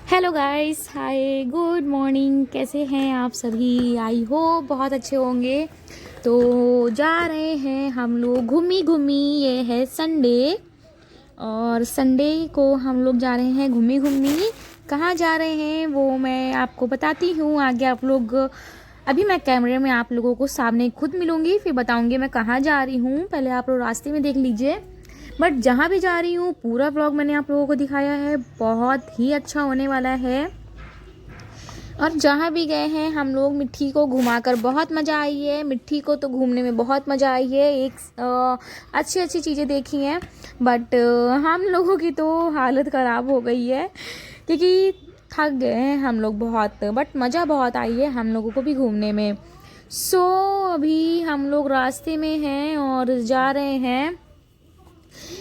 Hello guys, हाय, good morning. कैसे हैं आप सभी? आई होप बहुत अच्छे होंगे। तो जा रहे हैं हम लोग घूमी घूमी। ये है संडे और संडे को हम लोग जा रहे हैं घूमी घूमी। कहाँ जा रहे हैं वो मैं आपको बताती हूँ आगे। आप लोग अभी मैं कैमरे में आप लोगों को सामने खुद मिलूँगी, फिर बताऊँगी मैं कहाँ जा रही हूँ। पहले आप लोग रास्ते में देख लीजिए। बट जहाँ भी जा रही हूँ पूरा व्लॉग मैंने आप लोगों को दिखाया है, बहुत ही अच्छा होने वाला है। और जहाँ भी गए हैं हम लोग मिट्टी को घुमाकर बहुत मज़ा आई है। मिट्टी को तो घूमने में बहुत मज़ा आई है। अच्छी अच्छी चीज़ें देखी हैं, बट हम लोगों की तो हालत ख़राब हो गई है क्योंकि थक गए हैं हम लोग बहुत। बट मज़ा बहुत आई है हम लोगों को भी घूमने में। सो अभी हम लोग रास्ते में हैं और जा रहे हैं।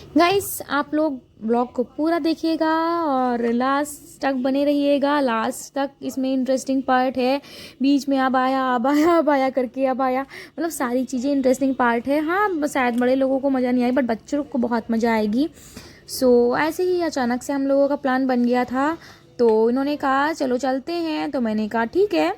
गाइस, आप लोग ब्लॉग को पूरा देखिएगा और लास्ट तक बने रहिएगा। लास्ट तक इसमें इंटरेस्टिंग पार्ट है। बीच में अब आया अब आया अब आया करके अब आया, मतलब सारी चीज़ें इंटरेस्टिंग पार्ट है। हाँ, शायद बड़े लोगों को मज़ा नहीं आई बट बच्चों को बहुत मज़ा आएगी। सो ऐसे ही अचानक से हम लोगों का प्लान बन गया था, तो इन्होंने कहा चलो चलते हैं, तो मैंने कहा ठीक है।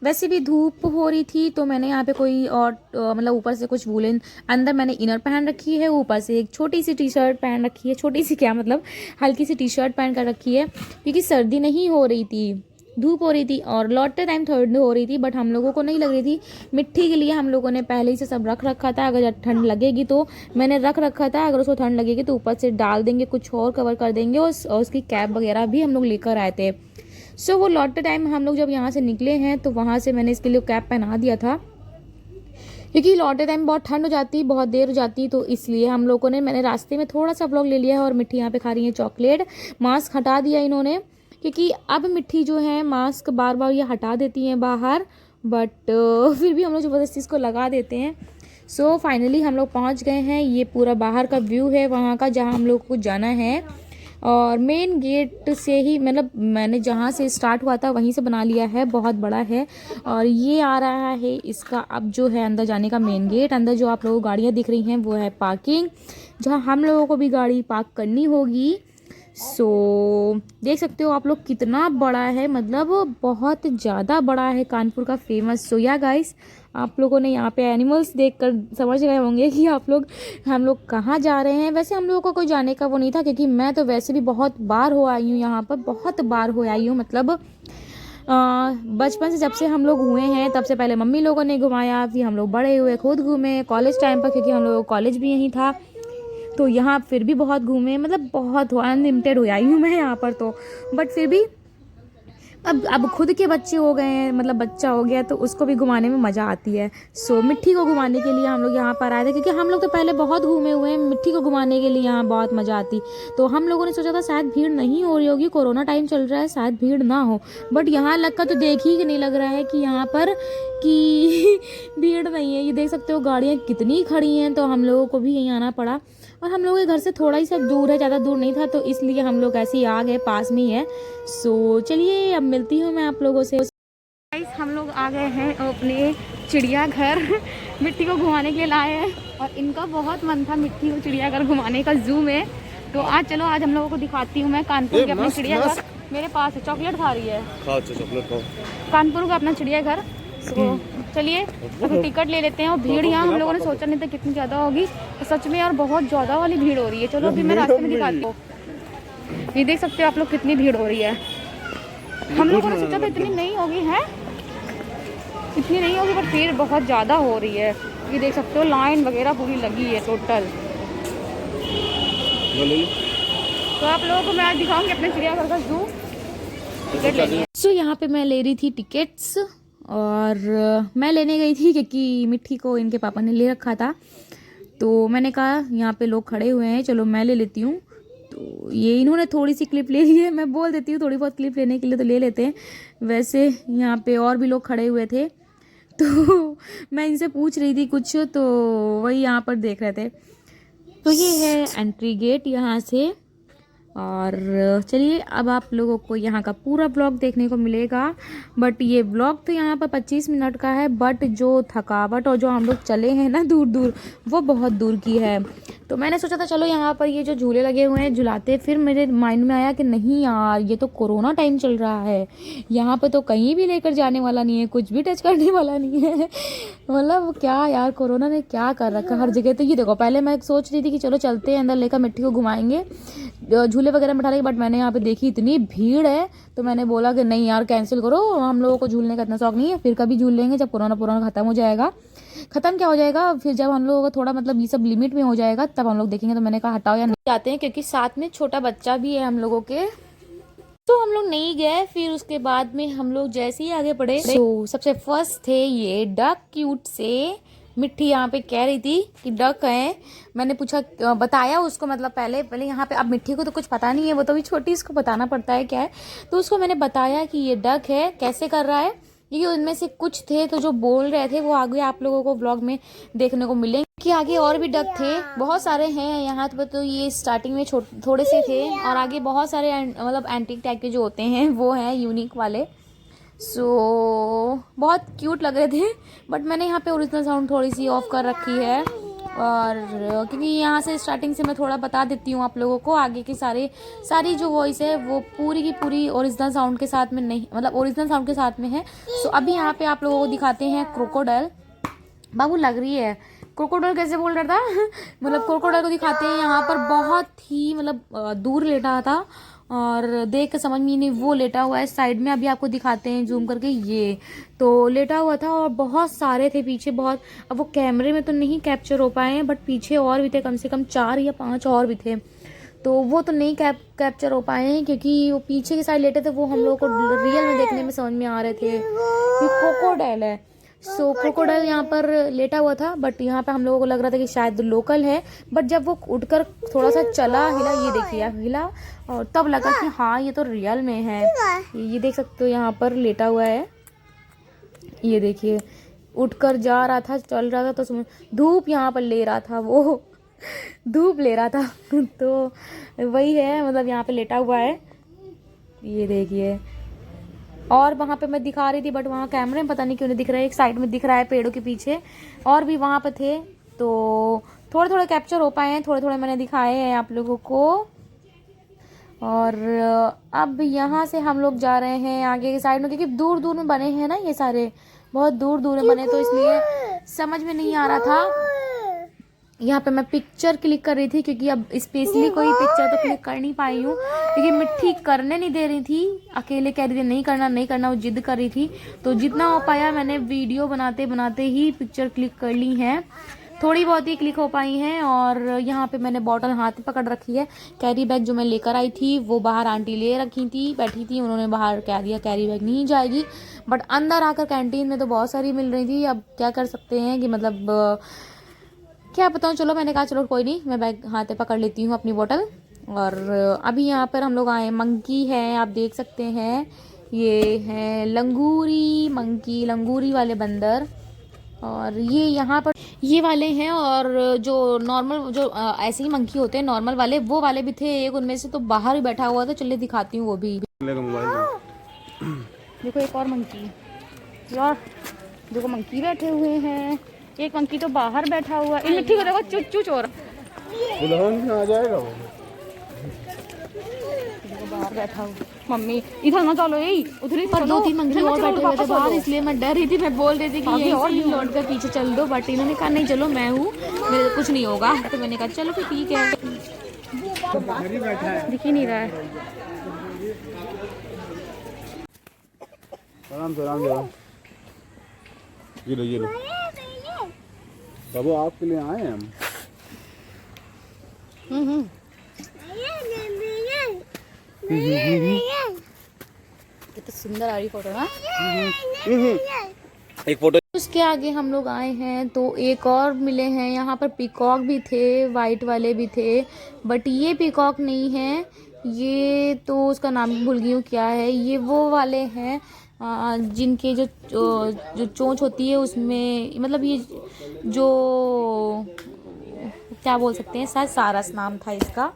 वैसे भी धूप हो रही थी तो मैंने यहाँ पे कोई और मतलब ऊपर से कुछ वूलन, अंदर मैंने इनर पहन रखी है, ऊपर से एक छोटी सी टी शर्ट पहन रखी है। छोटी सी क्या, मतलब हल्की सी टी शर्ट पहन कर रखी है क्योंकि सर्दी नहीं हो रही थी, धूप हो रही थी और लौटते टाइम ठंड हो रही थी। बट हम लोगों को नहीं लग रही थी। मिट्टी के लिए हम लोगों ने पहले ही से सब रख रखा था। अगर ठंड लगेगी तो मैंने रख रखा था, अगर उसको ठंड लगेगी तो ऊपर से डाल देंगे, कुछ और कवर कर देंगे। और उसकी कैप वगैरह भी हम लोग लेकर आए थे। सो वो लौटते टाइम हम लोग जब यहाँ से निकले हैं तो वहाँ से मैंने इसके लिए कैप पहना दिया था क्योंकि लौटते टाइम बहुत ठंड हो जाती, बहुत देर हो जाती, तो इसलिए हम लोगों ने, मैंने रास्ते में थोड़ा सा व्लॉग ले लिया है। और मिट्टी यहाँ पे खा रही है चॉकलेट। मास्क हटा दिया इन्होंने क्योंकि अब मिट्टी जो है मास्क बार बार ये हटा देती हैं बाहर, बट फिर भी हम लोग ज़बरदस्ती इसको लगा देते हैं। सो फाइनली हम लोग पहुँच गए हैं। ये पूरा बाहर का व्यू है वहाँ का जहाँ हम लोग को जाना है। और मेन गेट से ही, मतलब मैंने जहाँ से स्टार्ट हुआ था वहीं से बना लिया है, बहुत बड़ा है। और ये आ रहा है इसका अब जो है अंदर जाने का मेन गेट। अंदर जो आप लोगों को गाड़ियाँ दिख रही हैं वो है पार्किंग, जहाँ हम लोगों को भी गाड़ी पार्क करनी होगी। सो देख सकते हो आप लोग कितना बड़ा है, मतलब बहुत ज़्यादा बड़ा है, कानपुर का फेमस। सो या गाइस, आप लोगों ने यहाँ पे एनिमल्स देखकर समझ गए होंगे कि हम लोग कहाँ जा रहे हैं। वैसे हम लोगों को कोई जाने का वो नहीं था क्योंकि मैं तो वैसे भी बहुत बार हो आई हूँ यहाँ पर, बहुत बार हो आई हूँ। मतलब बचपन से जब से हम लोग हुए हैं तब से पहले मम्मी लोगों ने घुमाया, फिर हम लोग बड़े हुए खुद घूमे कॉलेज टाइम पर क्योंकि हम लोगों का कॉलेज भी यहीं था। तो यहाँ फिर भी बहुत घूमे, मतलब बहुत अनलिमिटेड हो आई हूँ मैं यहाँ पर तो। बट फिर भी अब खुद के बच्चे हो गए हैं, मतलब बच्चा हो गया तो उसको भी घुमाने में मज़ा आती है। सो मिट्टी को घुमाने के लिए हम लोग यहाँ पर आए थे क्योंकि हम लोग तो पहले बहुत घूमे हुए हैं। मिट्टी को घुमाने के लिए यहाँ बहुत मज़ा आती। तो हम लोगों ने सोचा था शायद भीड़ नहीं हो रही होगी, कोरोना टाइम चल रहा है, शायद भीड़ ना हो। बट यहाँ लग कर तो देख ही नहीं लग रहा है कि यहाँ पर कि भीड़ नहीं है। ये देख सकते हो गाड़ियाँ कितनी खड़ी हैं, तो हम लोगों को भी यहीं आना पड़ा। और हम लोगों के घर से थोड़ा ही सा दूर है, ज़्यादा दूर नहीं था, तो इसलिए हम लोग ऐसे ही आ गए, पास में ही है। सो चलिए अब मिलती हूँ मैं आप लोगों से। गाइस, हम लोग आ गए हैं अपने चिड़ियाघर। मिट्टी को घुमाने के लिए लाए हैं और इनका बहुत मन था मिट्टी को चिड़ियाघर घुमाने का, जू में। तो आज चलो, आज हम लोगों को दिखाती हूँ मैं कानपुर के अपने चिड़ियाघर। मेरे पास है, चॉकलेट खा रही है, चॉकलेट खाओ। कानपुर का अपना चिड़ियाघर। तो चलिए अभी टिकट ले लेते हैं। और भीड़ यहाँ हम लोगों ने सोचा नहीं था कितनी ज़्यादा होगी, तो सच में यार बहुत ज़्यादा वाली भीड़ हो रही है। चलो अभी मैं रास्ते में दिखाती हूँ। ये देख सकते हो आप लोग कितनी भीड़ हो रही है। हम लोगों ने सोचा था इतनी नहीं होगी, है इतनी नहीं होगी, बट भीड़ बहुत ज़्यादा हो रही है। ये देख सकते हो लाइन वगैरह पूरी लगी है टोटल। तो आप लोगों को मैं आज दिखाऊंगी अपने चिड़ियाघर का जू। टिकट लेनी है। सो यहाँ पे मैं ले रही थी टिकट्स और मैं लेने गई थी क्योंकि मिट्टी को इनके पापा ने ले रखा था। तो मैंने कहा यहाँ पे लोग खड़े हुए हैं, चलो मैं ले लेती हूँ। तो ये इन्होंने थोड़ी सी क्लिप ले ली है, मैं बोल देती हूँ थोड़ी बहुत क्लिप लेने के लिए तो ले लेते हैं। वैसे यहाँ पे और भी लोग खड़े हुए थे तो मैं इनसे पूछ रही थी कुछ, तो वही यहाँ पर देख रहे थे। तो ये है एंट्री गेट यहाँ से। और चलिए अब आप लोगों को यहाँ का पूरा ब्लॉग देखने को मिलेगा। बट ये ब्लॉग तो यहाँ पर 25 मिनट का है, बट जो थकावट और जो हम लोग चले हैं ना दूर दूर, वो बहुत दूर की है। तो मैंने सोचा था चलो यहाँ पर ये जो झूले लगे हुए हैं झुलाते, फिर मेरे माइंड में आया कि नहीं यार, ये तो कोरोना टाइम चल रहा है, यहाँ पर तो कहीं भी लेकर जाने वाला नहीं है, कुछ भी टच करने वाला नहीं है। मतलब क्या यार, कोरोना ने क्या कर रखा हर जगह। तो ये देखो, पहले मैं सोच रही थी कि चलो चलते हैं अंदर, लेकर मिट्टी को घुमाएंगे, झूले वगैरह बैठा लेंगे, बट मैंने यहाँ पे देखी इतनी भीड़ है तो मैंने बोला कि नहीं यार कैंसिल करो, हम लोगों को झूलने का इतना शौक नहीं है, फिर कभी झूल लेंगे जब कोरोना खत्म हो जाएगा। खत्म क्या हो जाएगा, फिर जब हम लोगों को थोड़ा मतलब ये सब लिमिट में हो जाएगा तब हम लोग देखेंगे। तो मैंने कहा हटाओ या नहीं जाते हैं, क्योंकि साथ में छोटा बच्चा भी है हम लोगों के, तो हम लोग नहीं गए। फिर उसके बाद में हम लोग जैसे ही आगे बढ़े तो सबसे फर्स्ट थे ये डक, क्यूट से। मिट्टी यहाँ पे कह रही थी कि डक है, मैंने पूछा, बताया उसको, मतलब पहले यहाँ पे, अब मिट्टी को तो कुछ पता नहीं है, वो तो भी छोटी, इसको बताना पड़ता है क्या है। तो उसको मैंने बताया कि ये डक है, कैसे कर रहा है, क्योंकि उनमें से कुछ थे तो जो बोल रहे थे वो आगे आप लोगों को व्लॉग में देखने को मिलेंगे, कि आगे और भी डक थे, बहुत सारे हैं यहाँ पर। तो ये स्टार्टिंग में थोड़े से थे, और आगे बहुत सारे मतलब एंटीक टाइप के जो होते हैं वो हैं यूनिक वाले। सो बहुत क्यूट लग रहे थे, बट मैंने यहाँ पे ओरिजिनल साउंड थोड़ी सी ऑफ कर रखी है, और क्योंकि यहाँ से स्टार्टिंग से मैं थोड़ा बता देती हूँ आप लोगों को, आगे की सारी जो वॉइस है वो पूरी की पूरी ओरिजिनल साउंड के साथ में नहीं, मतलब ओरिजिनल साउंड के साथ में है। सो अभी यहाँ पे आप लोगों को दिखाते हैं क्रोकोडाइल। बाबू लग रही है, क्रोकोडाइल कैसे बोल रहा था मतलब क्रोकोडाइल को दिखाते हैं। यहाँ पर बहुत ही मतलब दूर लेटा था, और देख के समझ में नहीं, वो लेटा हुआ है साइड में, अभी आपको दिखाते हैं जूम करके। ये तो लेटा हुआ था, और बहुत सारे थे पीछे, बहुत, अब वो कैमरे में तो नहीं कैप्चर हो पाए हैं, बट पीछे और भी थे, कम से कम 4 या 5 और भी थे, तो वो तो नहीं कैप्चर हो पाए हैं, क्योंकि वो पीछे की साइड लेटे थे, वो हम लोग को रियल में देखने में समझ में आ रहे थे। ये क्रोकोडाइल है। सो क्रोकोडाइल यहाँ पर लेटा हुआ था, बट यहाँ पे हम लोगों को लग रहा था कि शायद लोकल है, बट जब वो उठकर थोड़ा सा चला, हिला, ये देखिए हिला, और तब लगा कि हाँ ये तो रियल में है। ये देख सकते हो यहाँ पर लेटा हुआ है, ये देखिए उठकर जा रहा था, चल रहा था, तो धूप यहाँ पर ले रहा था, वो धूप ले रहा था तो वही है, मतलब यहाँ पे लेटा हुआ है, ये देखिए। और वहाँ पे मैं दिखा रही थी, बट वहाँ कैमरे में पता नहीं क्यों नहीं दिख रहा है, एक साइड में दिख रहा है पेड़ों के पीछे, और भी वहाँ पे थे, तो थोड़े थोड़े कैप्चर हो पाए हैं, थोड़े थोड़े मैंने दिखाए हैं आप लोगों को। और अब यहाँ से हम लोग जा रहे हैं आगे की साइड में, क्योंकि दूर दूर में बने हैं ना ये सारे, बहुत दूर दूर में बने, तो इसलिए समझ में नहीं आ रहा था। यहाँ पे मैं पिक्चर क्लिक कर रही थी, क्योंकि अब स्पेशली कोई पिक्चर तो क्लिक कर नहीं पाई हूँ, क्योंकि मिट्टी करने नहीं दे रही थी, अकेले कह रही थी नहीं करना, वो जिद कर रही थी। तो जितना हो पाया मैंने वीडियो बनाते बनाते ही पिक्चर क्लिक कर ली हैं, थोड़ी बहुत ही क्लिक हो पाई हैं। और यहाँ पे मैंने बॉटल हाथ में पकड़ रखी है, कैरी बैग जो मैं लेकर आई थी वो बाहर आंटी ले रखी थी, बैठी थी, उन्होंने बाहर कह दिया कैरी बैग नहीं जाएगी, बट अंदर आकर कैंटीन में तो बहुत सारी मिल रही थी। अब क्या कर सकते हैं कि मतलब क्या बताऊँ, चलो मैंने कहा चलो कोई नहीं, मैं बैग हाथ में पकड़ लेती हूँ अपनी बोतल। और अभी यहाँ पर हम लोग आए, मंकी है, आप देख सकते हैं, ये है लंगूरी मंकी, लंगूरी वाले बंदर, और ये यहाँ पर ये वाले हैं। और जो नॉर्मल जो ऐसे ही मंकी होते हैं नॉर्मल वाले, वो वाले भी थे, एक उनमें से तो बाहर ही बैठा हुआ था, चलिए दिखाती हूँ वो भी। देखो एक और मंकी, यार देखो मंकी बैठे हुए हैं, एक मंकी तो बाहर बैठा हुआ है, मिट्टी को देखो चुच चोर आ जाएगा वो, बाहर बैठा हुआ। मम्मी इधर ना चलो, यही उधर पर 2-3 मंकी और बैठे हुए थे बाहर, इसलिए मैं डर रही थी, मैं बोल रही थी कि यही और लौट कर पीछे चल दो, बट इन्होंने कहा नहीं चलो मैं हूँ, मेरे तो कुछ नहीं होगा, तो मैंने कहा चलो फिर ठीक है। दिख ही नहीं रहा है, आराम से ये लो बाबू, आपके लिए आए हैं हम। कितना सुंदर आ रही फोटो ना, एक फोटो। उसके आगे हम लोग आए हैं तो एक और मिले हैं, यहाँ पर पीकॉक भी थे, वाइट वाले भी थे, बट ये पीकॉक नहीं है, ये तो उसका नाम भूल गई हूँ क्या है, ये वो वाले हैं जिनके जो चोंच होती है उसमें, मतलब ये जो क्या बोल सकते हैं, शायद सारस नाम था इसका,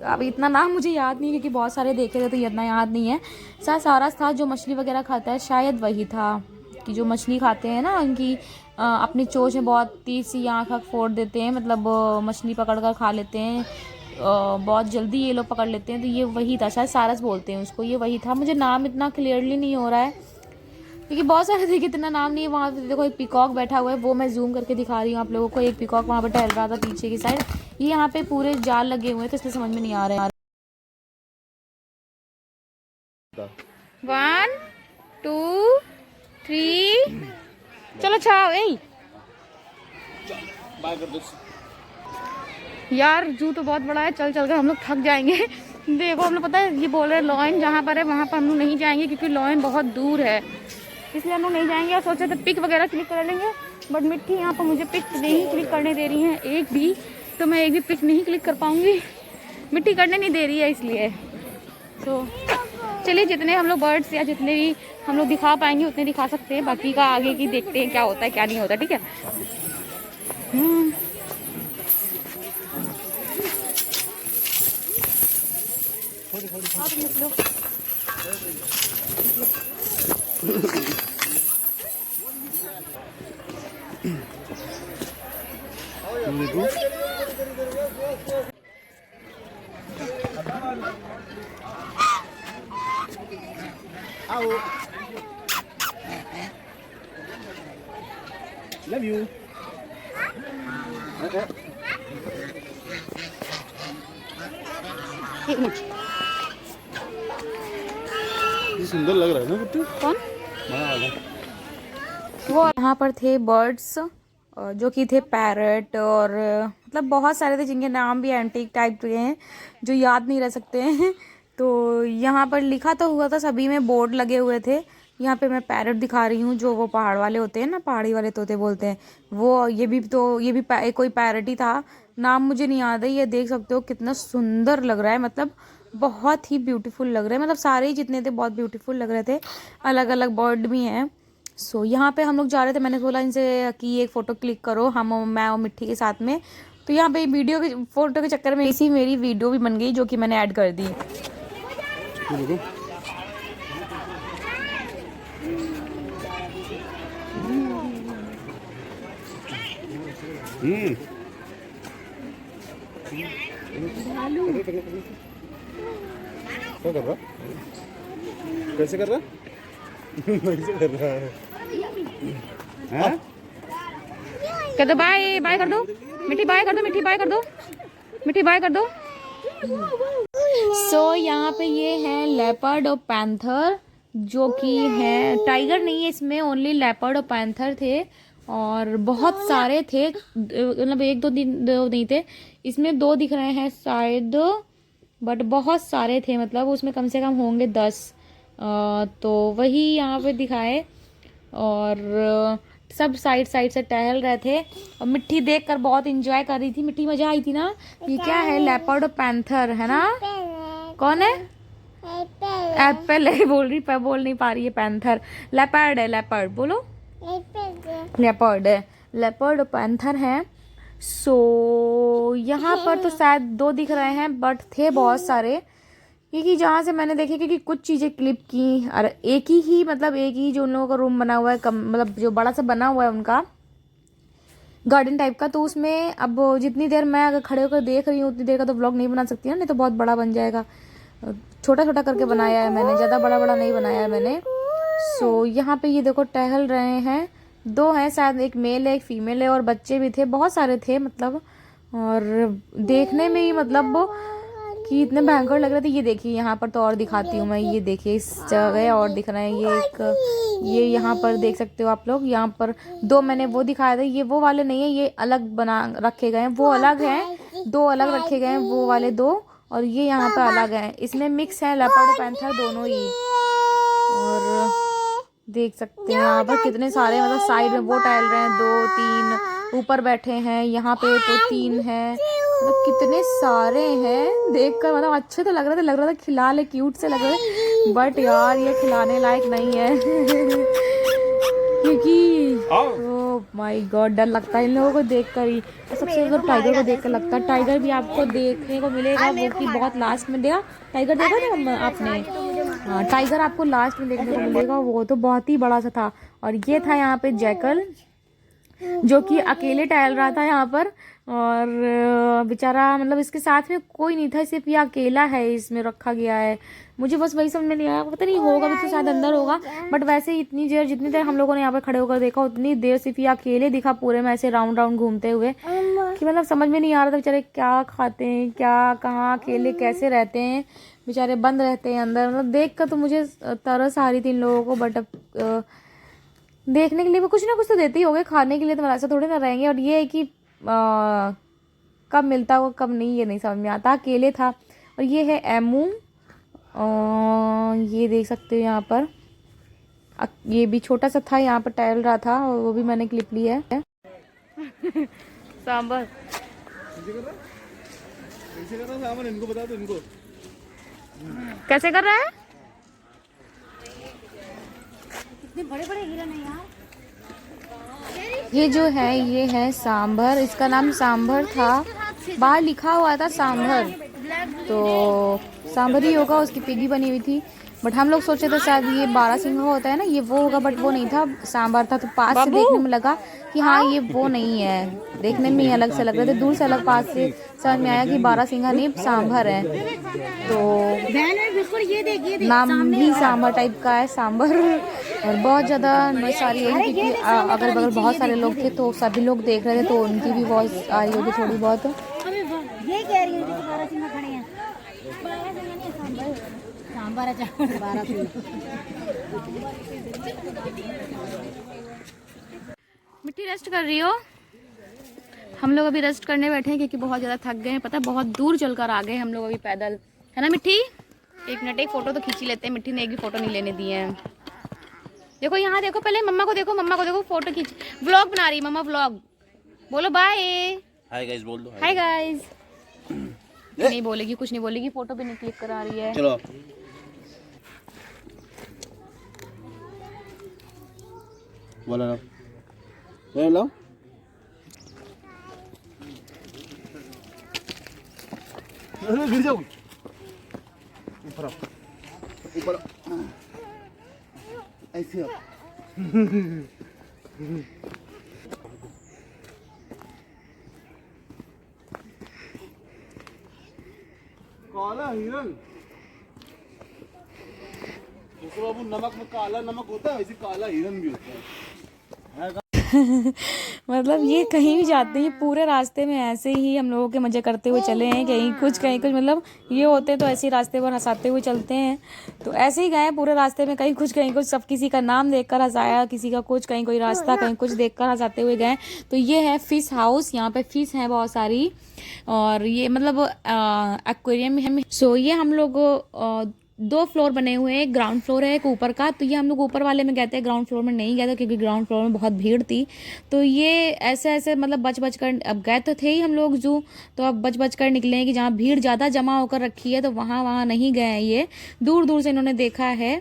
अब इतना नाम मुझे याद नहीं क्योंकि बहुत सारे देखे थे तो ये इतना याद नहीं है। सारस था जो मछली वगैरह खाता है, शायद वही था कि जो मछली खाते हैं ना उनकी अपनी चोंच में बहुत तेज सी आँख फोड़ देते हैं, मतलब मछली पकड़ कर खा लेते हैं, बहुत जल्दी ये लोग पकड़ लेते हैं। तो ये वही था, शायद सारस बोलते हैं उसको, ये वही था। मुझे नाम इतना क्लियरली नहीं हो रहा है क्योंकि बहुत सारे देखिए इतना नाम नहीं है। वहाँ पे देखो एक पीकॉक बैठा हुआ है, वो मैं जूम करके दिखा रही हूँ आप लोगों को। एक पीकॉक वहाँ पे टहल रहा था पीछे की साइड। ये यहाँ पे पूरे जाल लगे हुए हैं तो इसलिए समझ में नहीं आ रहा है। 1 2 3 चलो छाओ। यही यार जू तो बहुत बड़ा है, चल चल कर हम लोग थक जाएंगे। देखो हम लोग पता है ये बोल रहे हैं लॉयन जहाँ पर है वहाँ पर हम लोग नहीं जाएंगे क्योंकि लॉयन बहुत दूर है, इसलिए हम लोग नहीं जाएंगे। और सोचे थे पिक वगैरह क्लिक कर लेंगे, बट मिट्टी यहाँ पर मुझे पिक नहीं क्लिक करने दे रही है एक भी, तो मैं एक भी पिक नहीं क्लिक कर पाऊँगी, मिट्टी करने नहीं दे रही है इसलिए। तो चलिए जितने हम लोग बर्ड्स या जितने भी हम लोग दिखा पाएंगे उतने दिखा सकते हैं, बाकी का आगे की देखते हैं क्या होता है क्या नहीं होता। ठीक है। Love you. एक मिनट। ये सुंदर लग रहा है ना कुट्टू। कौन? हाँ। वो यहाँ पर थे बर्ड्स जो कि थे पैरट और मतलब बहुत सारे थे जिनके नाम भी एंटीक टाइप के हैं जो याद नहीं रह सकते हैं। तो यहाँ पर लिखा तो हुआ था, सभी में बोर्ड लगे हुए थे। यहाँ पे मैं पैरट दिखा रही हूँ जो वो पहाड़ वाले होते हैं ना, पहाड़ी वाले तोते बोलते हैं वो। ये भी कोई पैरट ही था, नाम मुझे नहीं याद है। ये देख सकते हो कितना सुंदर लग रहा है, मतलब बहुत ही ब्यूटीफुल लग रहा है, मतलब सारे ही जितने थे बहुत ब्यूटीफुल लग रहे थे। अलग अलग बर्ड भी हैं। सो यहाँ पे हम लोग जा रहे थे, मैंने बोला इनसे कि एक फ़ोटो क्लिक करो मैं और मिट्टी के साथ में। तो यहाँ पे वीडियो के फ़ोटो के चक्कर में इसी मेरी वीडियो भी बन गई जो कि मैंने ऐड कर दी। क्या कर रहा? कैसे कर रहा? कैसे कर रहा है? हाँ? कर दो बाय, बाय कर दो मिट्टी, बाय कर दो मिट्टी, बाय कर दो मिट्टी, बाय कर दो। सो यहाँ पे ये है लेपर्ड और पैंथर जो कि है, टाइगर नहीं है इसमें, ओनली लेपर्ड और पैंथर थे और बहुत सारे थे, मतलब एक दो नहीं थे इसमें, 2 दिख रहे हैं शायद, बट बहुत सारे थे, मतलब उसमें कम से कम होंगे 10। तो वही यहाँ पे दिखाए और सब साइड साइड से टहल रहे थे और मिट्टी देखकर बहुत इंजॉय कर रही थी। मिट्टी मजा आई थी ना। ये क्या है? लेपर्ड और पैंथर है ना। कौन है? एप्पल है, बोल नहीं पा रही है। पैंथर लेपर्ड है, लेपर्ड बोलो। लेपर्ड है, लेपर्ड और पैंथर है। सो यहाँ पर तो शायद 2 दिख रहे हैं बट थे बहुत सारे, क्योंकि जहाँ से मैंने देखे क्योंकि कुछ चीज़ें क्लिप की और एक ही जो उन लोगों का रूम बना हुआ है, मतलब जो बड़ा सा बना हुआ है उनका गार्डन टाइप का। तो उसमें अब जितनी देर मैं अगर खड़े होकर देख रही हूँ उतनी देर का तो व्लॉग नहीं बना सकती ना, नहीं तो बहुत बड़ा बन जाएगा। छोटा छोटा करके बनाया है मैंने, ज़्यादा बड़ा बड़ा नहीं बनाया है मैंने। सो यहाँ पे ये देखो टहल रहे हैं, 2 हैं शायद, एक मेल है एक फीमेल है और बच्चे भी थे, बहुत सारे थे मतलब। और देखने में ही मतलब कि इतने भयंकर लग रहे थे। ये देखिए यहाँ पर तो और दिखाती हूँ मैं, ये देखिए इस जगह और दिख रहे हैं। ये यहाँ पर देख सकते हो आप लोग, यहाँ पर 2 मैंने वो दिखाया था, ये वो वाले नहीं है, ये अलग बना रखे गए हैं, वो अलग हैं, 2 अलग रखे गए हैं, वो वाले 2 और ये यहाँ पर अलग हैं। इसमें मिक्स है लेपर्ड और पैंथर दोनों ही। और देख सकते हैं यहाँ पर कितने सारे, मतलब साइड में वो टहल रहे हैं, 2 3 ऊपर बैठे हैं, यहाँ पे तो 3 हैं, मतलब कितने सारे हैं। देखकर मतलब अच्छे तो लग रहा था खिला ले, क्यूट से लग रहे, बट यार ये खिलाने लायक नहीं है क्योंकि ओह माय गॉड, डर लगता है इन लोगों को देखकर ही। और सबसे ज़्यादा टाइगर को देखकर लगता है। टाइगर भी आपको देखने को मिलेगा, वो कि बहुत लास्ट में देखा। टाइगर देखा था मम्मा आपने? हाँ, टाइगर आपको लास्ट में देखने को मिलेगा, वो तो बहुत ही बड़ा सा था। और ये था यहाँ पे जैकल, जो कि अकेले टहल रहा था यहाँ पर। और बेचारा मतलब इसके साथ में कोई नहीं था, सिर्फ ये अकेला है इसमें रखा गया है। मुझे बस वही समझ में नहीं आया, पता नहीं होगा भी तो शायद अंदर होगा, बट वैसे ही इतनी देर जितनी देर हम लोगों ने यहाँ पर खड़े होकर देखा, उतनी देर सिर्फ ये अकेले दिखा पूरे में ऐसे राउंड राउंड घूमते हुए, कि मतलब समझ में नहीं आ रहा था बेचारे क्या खाते हैं, क्या कहाँ अकेले कैसे रहते हैं, बेचारे बंद रहते हैं अंदर। मतलब देख कर तो मुझे तरस आ रही थी इन लोगों को, बट अब देखने के लिए वो कुछ ना कुछ तो देते ही होंगे, खाने के लिए तो ऐसा थोड़ी ना रहेंगे। और ये है कि कब मिलता होगा कब नहीं, ये नहीं समझ में आता। अकेले था। और ये है एमू, ये देख सकते हो यहाँ पर। ये भी छोटा सा था, यहाँ पर टहल रहा था, और वो भी मैंने क्लिप ली है। सांबर इनको बता दो, इनको कैसे कर रहा है? इतने बड़े-बड़े हिरन हैं यार। ये जो है ये है सांभर, इसका नाम सांभर था, बाहर लिखा हुआ था सांभर, तो सांभर ही होगा, उसकी पिगी बनी हुई थी। बट हम लोग सोचे थे शायद ये 12 सिंह होता है ना, ये वो होगा, बट वो नहीं था, सांभर था। तो पास से देखने में लगा कि हाँ ये वो नहीं है, देखने में ही अलग से लग रहे थे, दूर से अलग, पास से समझ में आया कि 12 सिंघा नहीं सांभर है। तो ये देखिए नाम भी सांभर टाइप का है, सांभर। और बहुत ज़्यादा सारी है, क्योंकि अगल बगल बहुत सारे लोग थे, तो सभी लोग देख रहे थे, तो उनकी भी वॉइस आ रही होगी थोड़ी बहुत। ये कह रही हूँ 12 सिंह खड़े हैं, 12 सिंह नहीं सांभर है, 12 सिंह। मिट्टी रेस्ट कर रही हो? हम लोग अभी रेस्ट करने बैठे हैं, क्योंकि बहुत ज़्यादा थक गए हैं। पता है बहुत दूर चलकर आ गए हम लोग अभी पैदल, है ना मिट्टी? एक मिनट, एक फ़ोटो तो खींच ही लेते हैं। मिट्टी ने एक भी फ़ोटो नहीं लेने दी है। देखो यहाँ देखो, पहले मम्मा को देखो, मम्मा को देखो, फ़ोटो खींच, व्लॉग बना रही मम्मा, व्लॉग। बोलो बाय। हाय गाइस बोल दो। Hi guys. नहीं बोलेगी, कुछ नहीं बोलेगी, फ़ोटो भी नहीं क्लिक करा रही है। चलो बोलो ना, ये लो। गिर जाओ ऊपर, ऊपर ऐसे। काला हिरन, बाबू नमक में काला नमक होता है, वैसे काला हिरन भी होता है। मतलब ये कहीं भी जाते हैं पूरे रास्ते में ऐसे ही हम लोगों के मजे करते हुए चले हैं, कहीं कुछ मतलब ये होते हैं तो ऐसे ही रास्ते पर हंसाते हुए चलते हैं। तो ऐसे ही गए पूरे रास्ते में, कहीं कुछ, सब किसी का नाम देखकर हंसाया, किसी का कुछ, कहीं कोई रास्ता, कहीं कुछ देखकर हंसाते हुए गए। तो ये है फिश हाउस, यहाँ पे फिश है बहुत सारी, और ये मतलब एक्वेरियम है। सो ये हम लोग 2 फ्लोर बने हुए हैं, एक ग्राउंड फ्लोर है, एक ऊपर का। तो ये हम लोग ऊपर वाले में गए थे, ग्राउंड फ्लोर में नहीं गए थे, क्योंकि ग्राउंड फ्लोर में बहुत भीड़ थी। तो ये ऐसे मतलब बच कर, अब गए तो थे ही हम लोग जू, तो अब बच कर निकले हैं कि जहाँ भीड़ ज़्यादा जमा होकर रखी है, तो वहाँ नहीं गए हैं। ये दूर दूर से इन्होंने देखा है,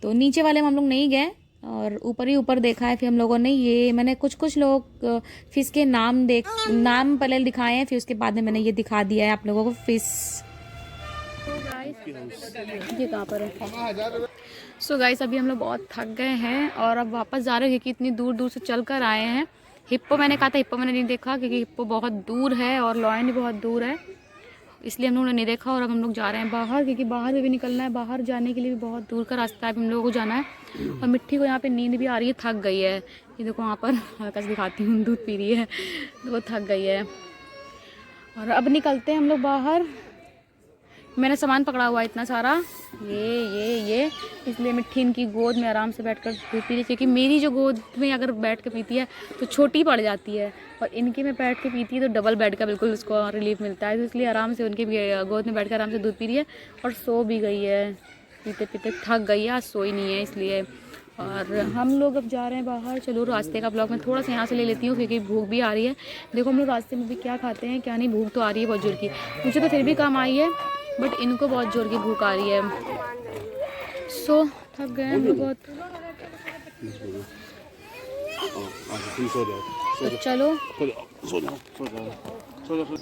तो नीचे वाले में हम लोग नहीं गए, और ऊपर ही ऊपर देखा है फिर हम लोगों ने। ये मैंने कुछ लोग फिश के नाम पहले दिखाए हैं, फिर उसके बाद में मैंने ये दिखा दिया है आप लोगों को फिश। ये कहाँ पर है? सो गाइस अभी हम लोग बहुत थक गए हैं, और अब वापस जा रहे हैं, क्योंकि इतनी दूर दूर से चल कर आए हैं। हिप्पो मैंने कहा था, हिप्पो मैंने नहीं देखा, क्योंकि हिप्पो बहुत दूर है और लॉयन भी बहुत दूर है, इसलिए हम लोगों ने नहीं देखा। और अब हम लोग जा रहे हैं बाहर, क्योंकि बाहर में भी निकलना है, बाहर जाने के लिए भी बहुत दूर का रास्ता है, हम लोगों को जाना है। और मिट्टी को यहाँ पे नींद भी आ रही है, थक गई है। ये देखो वहाँ पर हल्का से दिखाती हूँ, दूध पी रही है, तो वो थक गई है। और अब निकलते हैं हम लोग बाहर। मैंने सामान पकड़ा हुआ है इतना सारा, ये इसलिए मिट्टी इनकी गोद में आराम से बैठकर दूध पी रही है, क्योंकि मेरी जो गोद में अगर बैठ के पीती है तो छोटी पड़ जाती है, और इनकी में बैठ के पीती है तो डबल बेड का बिल्कुल उसको रिलीफ मिलता है। तो इसलिए आराम से उनकी गोद में बैठ कर आराम से दूध पी रही है, और सो भी गई है, पीते पीते थक गई है, आज सोई नहीं है इसलिए। और हम लोग अब जा रहे हैं बाहर। चलो रास्ते का ब्लॉग मैं थोड़ा सा यहाँ से ले लेती हूँ, क्योंकि भूख भी आ रही है। देखो हम लोग रास्ते में भी क्या खाते हैं क्या नहीं, भूख तो आ रही है बहुत जोर की, मुझे तो फिर भी काम आई है, बट इनको बहुत जोर की भूख आ रही है। सो थक गए हम लोग बहुत। तुम सो जाओ, तो चलो सो जाओ, सो जाओ, सो जाओ, सो जाओ।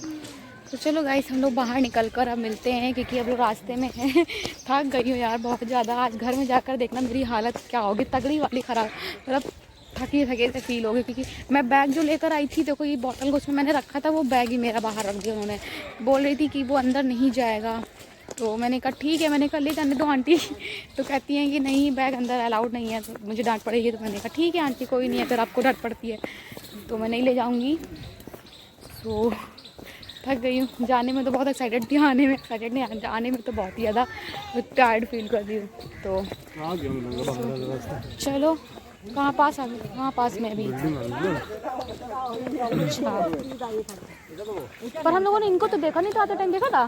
तो चलो गाइस हम लोग बाहर निकल कर अब मिलते हैं, क्योंकि अब लोग रास्ते में हैं। थक गई हूँ यार बहुत ज़्यादा। आज घर में जाकर देखना मेरी हालत क्या होगी, तगड़ी वाली ख़राब, मतलब थकी थके से फील होगी। क्योंकि मैं बैग जो लेकर आई थी, देखो ये बॉटल को उसमें मैंने रखा था, वो बैग ही मेरा बाहर रख दिया उन्होंने। बोल रही थी कि वो अंदर नहीं जाएगा, तो मैंने कहा ठीक है, मैंने कहा ले जाने दो आंटी। तो कहती हैं कि नहीं बैग अंदर अलाउड नहीं है, तो मुझे डांट पड़ेगी। तो मैंने कहा ठीक है आंटी, कोई नहीं है, अगर आपको डांट पड़ती है तो मैं नहीं ले जाऊँगी। तो थक गई हूँ। जाने में तो बहुत एक्साइटेड थी, आने में एक्साइटेड नहीं, आने में तो बहुत ही ज़्यादा टायर्ड फील कर रही हूँ। तो चलो कहाँ पास आ गए, कहाँ पास में अभी। अच्छा पर हम लोगों ने इनको तो देखा नहीं था, आते टाइम देखा था।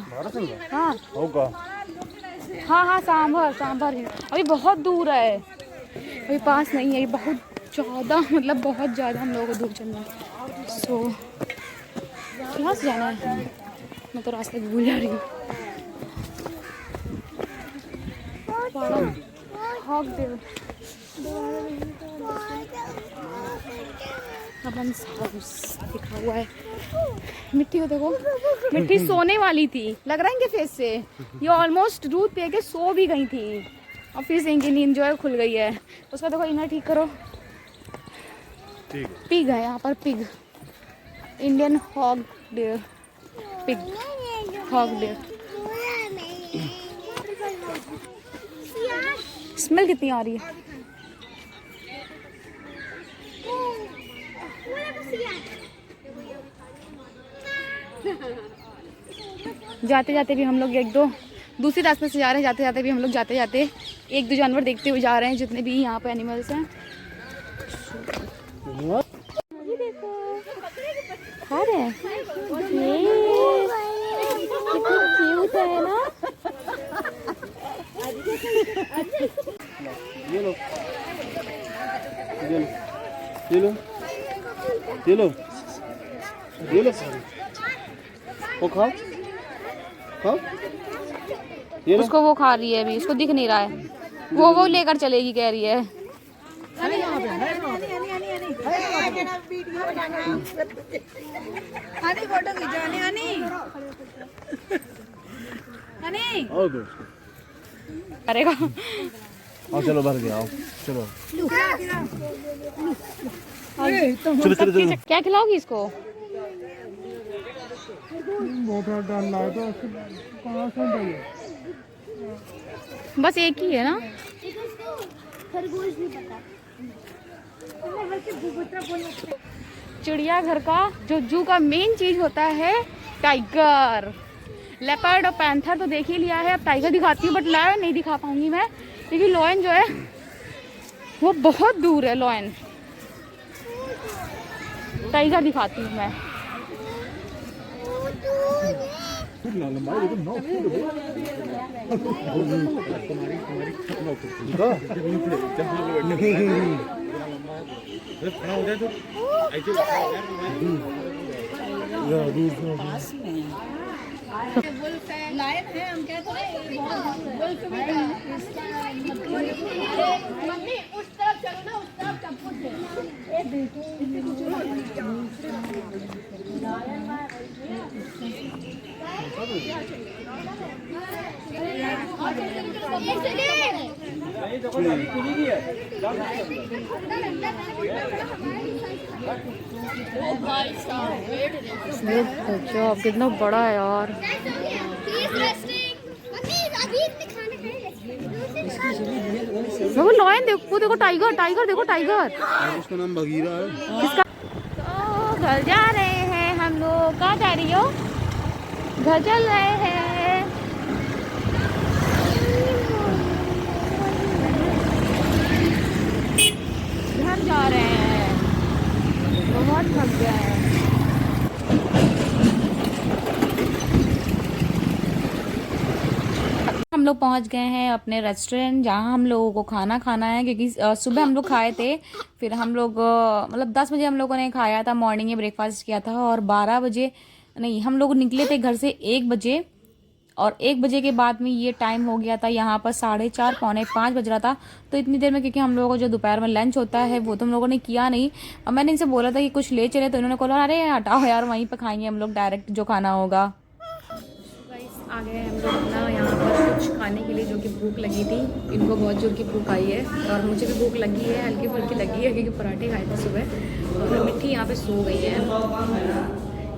हाँ होगा, हाँ हाँ सांभर, सांभर ही अभी बहुत दूर है, अभी पास नहीं है, ये बहुत ज़्यादा, मतलब बहुत ज़्यादा हम लोगों को दूर चलना है। सो कहाँ से जाना है, मैं तो रास्ते भूल जा रही हूँ। लिखा हुआ है। मिट्टी को देखो, मिट्टी सोने वाली थी, लग रहा है इनके फेस से। ये ऑलमोस्ट दूध पी के सो भी गई थी, और फिर से इनकी नींद जो है खुल गई है। उसका देखो इनर ठीक करो। पिग है यहाँ पर, pig, Indian hog deer, pig hog deer. Smell कितनी आ रही है। जाते जाते भी हम लोग एक दो दूसरे रास्ते से जा रहे हैं, जाते जाते भी हम लोग जाते जाते एक दो जानवर देखते हुए जा रहे हैं, जितने भी यहाँ पे एनिमल्स हैं। खा रहे हैं, कितना क्यूट है ना। ये लो, ये लो, ये लो, ये लो, ये लो, वो खाओ, खाओ, ये लो। उसको वो खा रही है अभी, उसको दिख नहीं रहा है, वो लेकर चलेगी कह रही है। करेगा। आओ चलो भर गया, आओ चलो। चलो चलो चलो। क्या खिलाओगी इसको। बस एक ही है ना। चिड़ियाघर का जो जू का मेन चीज होता है टाइगर, लेपर्ड और पैंथर तो देख ही लिया है। अब टाइगर दिखाती हूँ, बट लायन नहीं दिखा पाऊंगी मैं, क्योंकि लायन जो है वो बहुत दूर है। लायन, टाइगर दिखाती हूँ मैं। लायन है, हम कहते हैं मम्मी उस तरफ चलो ना, उस तरफ चप्पू कितना बड़ा है यार। वो लायन देखो, देखो टाइगर, टाइगर देखो टाइगर। उसका नाम बगीरा है। इसका तो घर जा रहे हैं हम लोग। कहाँ जा रही हो। घर चल रहे हैं। घर जा रहे हैं, बहुत थक गए हैं। हम लोग पहुंच गए हैं अपने रेस्टोरेंट, जहां हम लोगों को खाना खाना है, क्योंकि सुबह हम लोग खाए थे, फिर हम लोग मतलब 10 बजे हम लोगों ने खाया था, मॉर्निंग में ब्रेकफास्ट किया था, और 12 बजे नहीं, हम लोग निकले थे घर से 1 बजे, और 1 बजे के बाद में ये टाइम हो गया था, यहाँ पर 4:30 पौने 5 बज रहा था। तो इतनी देर में, क्योंकि हम लोगों को जो दोपहर में लंच होता है वो तो हम लोगों ने किया नहीं। अब मैंने इनसे बोला था कि कुछ ले चले, तो इन्होंने बोला अरे हटाओ यार, वहीं पर खाएंगे हम लोग डायरेक्ट जो खाना होगा। आ गए हम लोग अपना यहाँ पर कुछ खाने के लिए, जो कि भूख लगी थी। इनको बहुत जोर की भूख आई है और मुझे भी भूख लगी है, हल्की फुल्की लगी है, क्योंकि पराठे खाए थे सुबह। और मिट्टी यहाँ पे सो गई है,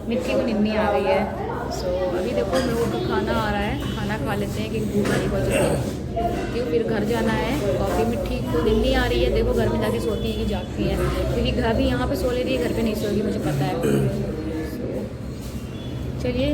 मिट्टी को निन्नी आ गई है। सो अभी देखो हम लोगों का खाना आ रहा है, खाना खा लेते हैं, क्योंकि भूख लगी बहुत जल्दी, क्यों फिर घर जाना है। और अभी मिट्टी को निन्नी आ रही है, देखो घर में जाके सोती है कि जागती है, क्योंकि घर भी यहाँ पे सो ले रही है, घर पे नहीं सोगी, मुझे पता है। चलिए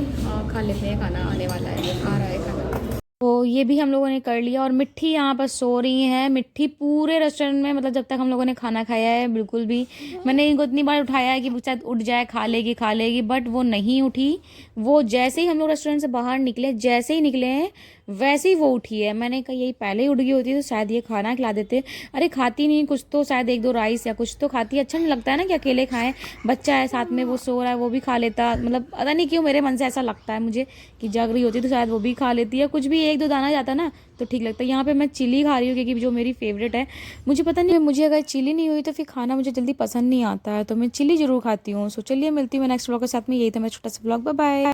खा लेते हैं, खाना आने वाला है, आ रहा है खाना। तो ये भी हम लोगों ने कर लिया और मिट्टी यहाँ पर सो रही है। मिट्टी पूरे रेस्टोरेंट में, मतलब जब तक हम लोगों ने खाना खाया है, बिल्कुल भी मैंने इनको इतनी बार उठाया है कि शायद उठ जाए, खा लेगी, बट वो नहीं उठी। वो जैसे ही हम लोग रेस्टोरेंट से बाहर निकले, जैसे ही निकले हैं वैसे ही वो उठी है। मैंने कहा यही पहले ही उठ गई होती तो शायद ये खाना खिला देते। अरे खाती नहीं, कुछ तो शायद 1-2 राइस या कुछ तो खाती है। अच्छा नहीं लगता है ना कि अकेले खाएं, बच्चा है साथ में, वो सो रहा है, वो भी खा लेता। मतलब पता नहीं क्यों मेरे मन से ऐसा लगता है मुझे कि जग रही होती तो शायद वो भी खा लेती है। कुछ भी 1-2 दाना जाता ना तो ठीक लगता है। यहाँ पे मैं चिली खा रही हूँ, क्योंकि जो मेरी फेवरेट है। मुझे पता नहीं, मुझे अगर चिली नहीं हुई तो फिर खाना मुझे जल्दी पसंद नहीं आता है, तो मैं चिली ज़रूर खाती हूँ। सो चलिए मिलती हूँ नेक्स्ट व्लॉग के साथ में। यही था मेरा छोटा सा व्लॉग, बाय बाय।